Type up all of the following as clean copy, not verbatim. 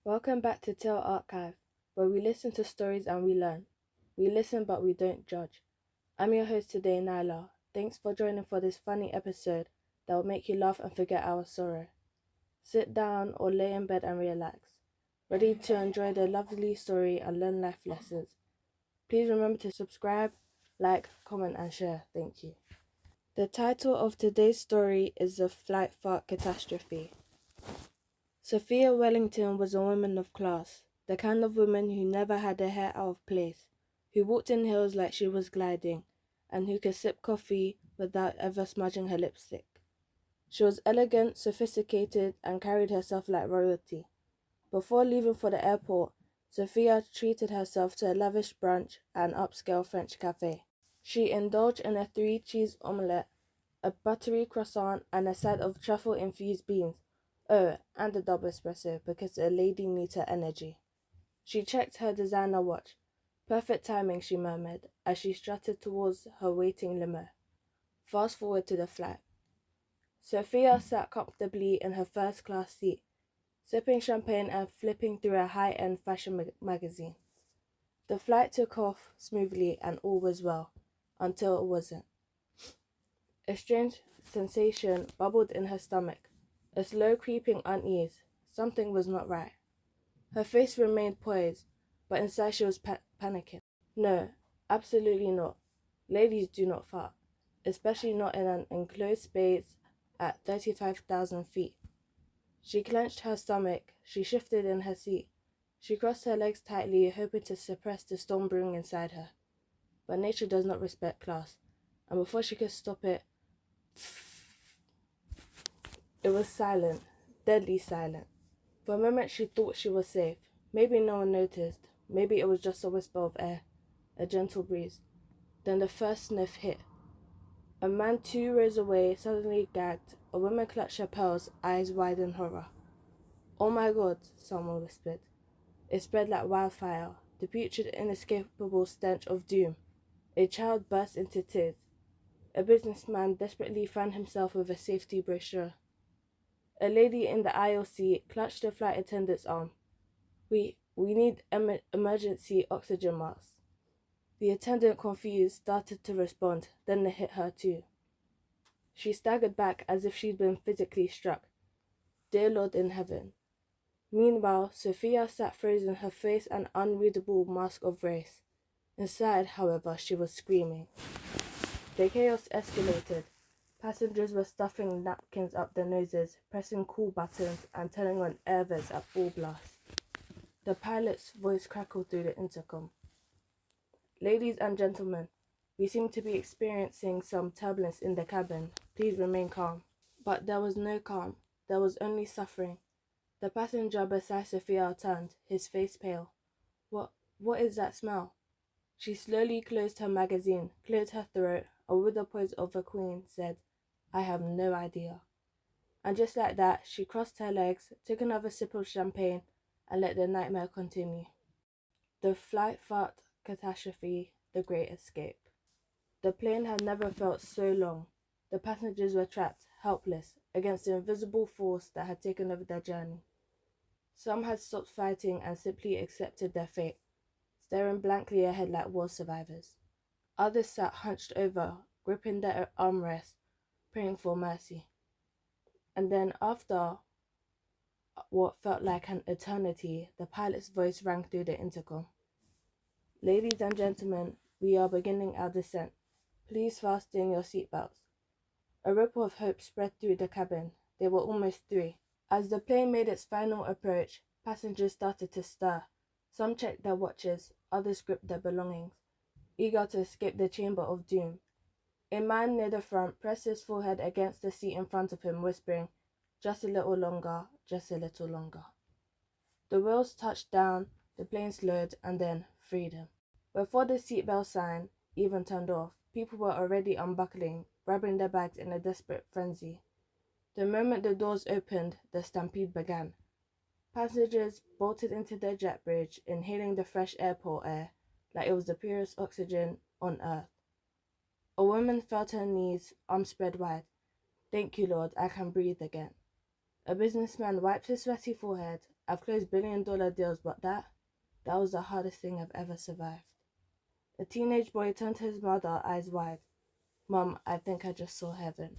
Welcome back to Tale Archive, where we listen to stories and we learn. We listen but we don't judge. I'm your host today, Nyla. Thanks for joining for this funny episode that will make you laugh and forget our sorrow. Sit down or lay in bed and relax, ready to enjoy the lovely story and learn life lessons. Please remember to subscribe, like, comment and share. Thank you. The title of today's story is The Flight Fart Catastrophe. Sophia Wellington was a woman of class, the kind of woman who never had her hair out of place, who walked in heels like she was gliding, and who could sip coffee without ever smudging her lipstick. She was elegant, sophisticated, and carried herself like royalty. Before leaving for the airport, Sophia treated herself to a lavish brunch at an upscale French cafe. She indulged in a 3-cheese omelette, a buttery croissant, and a side of truffle-infused beans. Oh, and a double espresso, because a lady needs her energy. She checked her designer watch. Perfect timing, she murmured, as she strutted towards her waiting limo. Fast forward to the flight. Sophia sat comfortably in her first-class seat, sipping champagne and flipping through a high-end fashion magazine. The flight took off smoothly and all was well, until it wasn't. A strange sensation bubbled in her stomach, a slow creeping unease. Something was not right. Her face remained poised, but inside she was panicking. No, absolutely not. Ladies do not fart, especially not in an enclosed space at 35,000 feet. She clenched her stomach. She shifted in her seat. She crossed her legs tightly, hoping to suppress the storm brewing inside her. But nature does not respect class, and before she could stop it, it was silent, deadly silent. For a moment she thought she was safe. Maybe no one noticed. Maybe it was just a whisper of air, a gentle breeze. Then the first sniff hit. A man 2 rows away suddenly gagged. A woman clutched her pearls, eyes wide in horror. Oh my God, someone whispered. It spread like wildfire, the putrid, inescapable stench of doom. A child burst into tears. A businessman desperately found himself with a safety brochure. A lady in the aisle seat clutched the flight attendant's arm. We need emergency oxygen masks. The attendant, confused, started to respond, then it hit her too. She staggered back as if she'd been physically struck. Dear Lord in heaven. Meanwhile, Sophia sat frozen, her face an unreadable mask of race. Inside, however, she was screaming. The chaos escalated. Passengers were stuffing napkins up their noses, pressing cool buttons, and turning on air vents at full blast. The pilot's voice crackled through the intercom. Ladies and gentlemen, we seem to be experiencing some turbulence in the cabin. Please remain calm. But there was no calm. There was only suffering. The passenger beside Sophia turned, his face pale. What is that smell? She slowly closed her magazine, cleared her throat, and with the poise of a queen said, I have no idea. And just like that, she crossed her legs, took another sip of champagne, and let the nightmare continue. The Flight Fart Catastrophe, the Great Escape. The plane had never felt so long. The passengers were trapped, helpless, against the invisible force that had taken over their journey. Some had stopped fighting and simply accepted their fate, staring blankly ahead like war survivors. Others sat hunched over, gripping their armrests, praying for mercy. And then, after what felt like an eternity, the pilot's voice rang through the intercom. Ladies and gentlemen, we are beginning our descent. Please fasten your seatbelts. A ripple of hope spread through the cabin. They were almost through. As the plane made its final approach, passengers started to stir. Some checked their watches, others gripped their belongings, eager to escape the chamber of doom. A man near the front pressed his forehead against the seat in front of him, whispering, just a little longer, just a little longer. The wheels touched down, the plane slowed, and then freedom. Before the seatbelt sign even turned off, people were already unbuckling, grabbing their bags in a desperate frenzy. The moment the doors opened, the stampede began. Passengers bolted into their jet bridge, inhaling the fresh airport air like it was the purest oxygen on earth. A woman fell to her knees, arms spread wide. Thank you, Lord, I can breathe again. A businessman wiped his sweaty forehead. I've closed $1 billion deals, but that was the hardest thing I've ever survived. A teenage boy turned to his mother, eyes wide. Mum, I think I just saw heaven.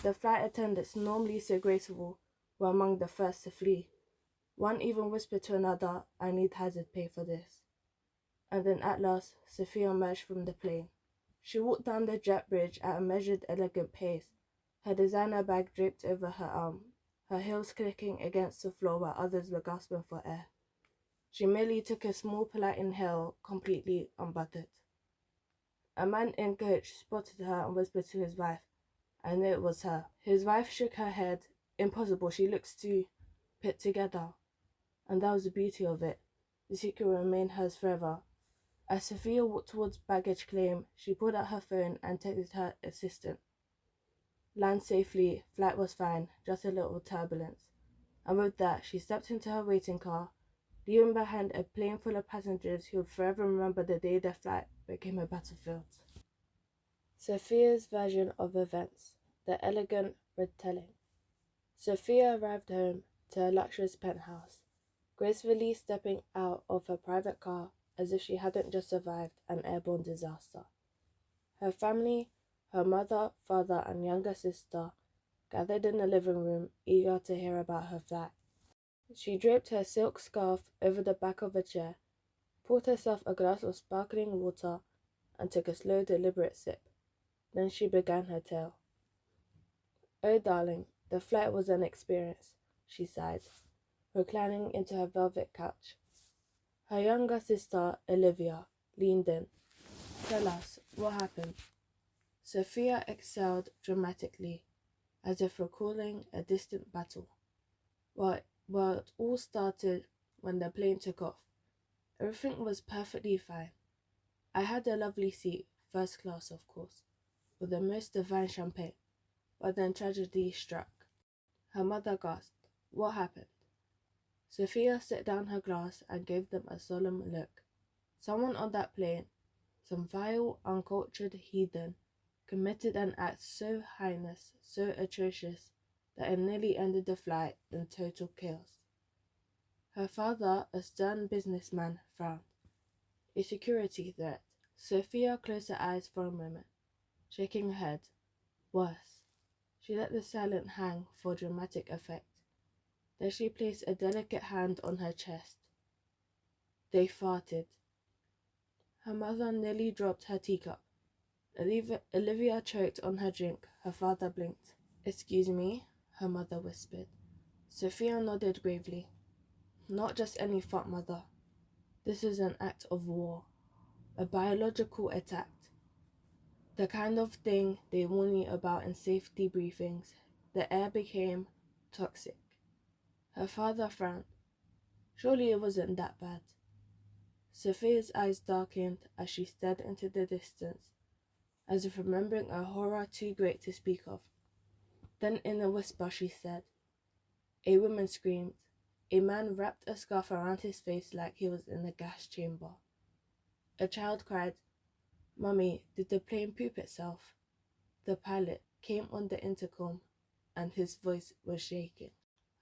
The flight attendants, normally so graceful, were among the first to flee. One even whispered to another, I need hazard pay for this. And then at last, Sophia emerged from the plane. She walked down the jet bridge at a measured, elegant pace, her designer bag draped over her arm, her heels clicking against the floor while others were gasping for air. She merely took a small, polite inhale, completely unbothered. A man in coach spotted her and whispered to his wife, I knew it was her. His wife shook her head. Impossible, she looks too put together. And that was the beauty of it. The secret remained hers forever. As Sophia walked towards baggage claim, she pulled out her phone and texted her assistant. Land safely, flight was fine, just a little turbulence. And with that, she stepped into her waiting car, leaving behind a plane full of passengers who would forever remember the day their flight became a battlefield. Sophia's version of events, the elegant retelling. Sophia arrived home to her luxurious penthouse, gracefully stepping out of her private car as if she hadn't just survived an airborne disaster. Her family, her mother, father, and younger sister, gathered in the living room, eager to hear about her flight. She draped her silk scarf over the back of a chair, poured herself a glass of sparkling water, and took a slow, deliberate sip. Then she began her tale. Oh, darling, the flight was an experience, she sighed, reclining into her velvet couch. Her younger sister, Olivia, leaned in. Tell us, what happened? Sophia exhaled dramatically, as if recalling a distant battle. Well, it all started when the plane took off. Everything was perfectly fine. I had a lovely seat, first class of course, with the most divine champagne, but then tragedy struck. Her mother gasped. What happened? Sophia set down her glass and gave them a solemn look. Someone on that plane, some vile, uncultured heathen, committed an act so heinous, so atrocious, that it nearly ended the flight in total chaos. Her father, a stern businessman, frowned. A security threat. Sophia closed her eyes for a moment, shaking her head. Worse. She let the silence hang for dramatic effect. Then she placed a delicate hand on her chest. They farted. Her mother nearly dropped her teacup. Olivia choked on her drink. Her father blinked. Excuse me, her mother whispered. Sophia nodded gravely. Not just any fart, mother. This is an act of war. A biological attack. The kind of thing they warn you about in safety briefings. The air became toxic. Her father frowned. Surely it wasn't that bad. Sophia's eyes darkened as she stared into the distance, as if remembering a horror too great to speak of. Then in a whisper she said, a woman screamed. A man wrapped a scarf around his face like he was in a gas chamber. A child cried, Mummy, did the plane poop itself? The pilot came on the intercom, and his voice was shaking.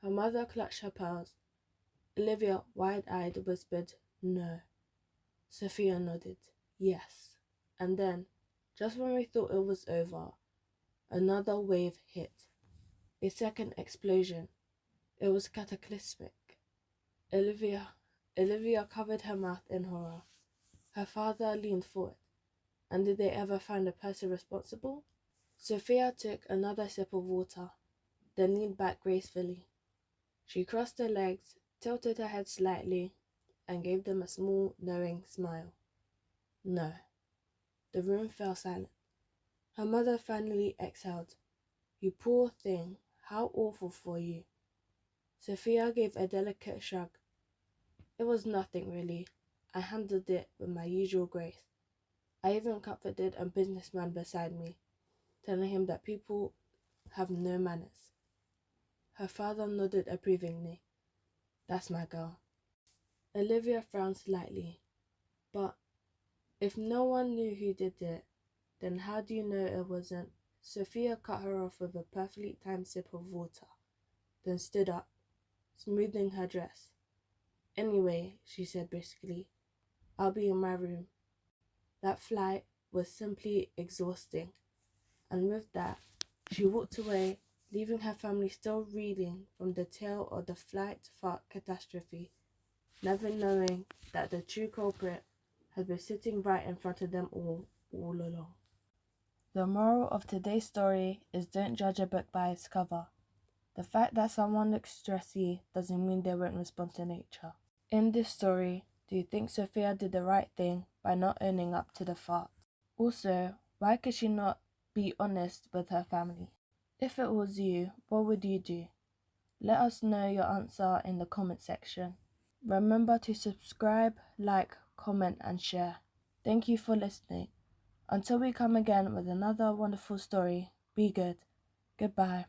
Her mother clutched her pearls. Olivia, wide-eyed, whispered, No. Sophia nodded, yes. And then, just when we thought it was over, another wave hit. A second explosion. It was cataclysmic. Olivia covered her mouth in horror. Her father leaned forward. And did they ever find the person responsible? Sophia took another sip of water, then leaned back gracefully. She crossed her legs, tilted her head slightly, and gave them a small, knowing smile. No. The room fell silent. Her mother finally exhaled. You poor thing, how awful for you. Sophia gave a delicate shrug. It was nothing really. I handled it with my usual grace. I even comforted a businessman beside me, telling him that people have no manners. Her father nodded approvingly. That's my girl. Olivia frowned slightly. But if no one knew who did it, then how do you know it wasn't? Sophia cut her off with a perfectly timed sip of water. then stood up, smoothing her dress. Anyway, she said briskly, I'll be in my room. That flight was simply exhausting, and with that, she walked away, leaving her family still reeling from the tale of the Flight Fart Catastrophe, never knowing that the true culprit had been sitting right in front of them all along. The moral of today's story is don't judge a book by its cover. The fact that someone looks stressy doesn't mean they won't respond to nature. In this story, do you think Sophia did the right thing by not owning up to the fart? Also, why could she not be honest with her family? If it was you, what would you do? Let us know your answer in the comment section. Remember to subscribe, like, comment and share. Thank you for listening. Until we come again with another wonderful story, be good. Goodbye.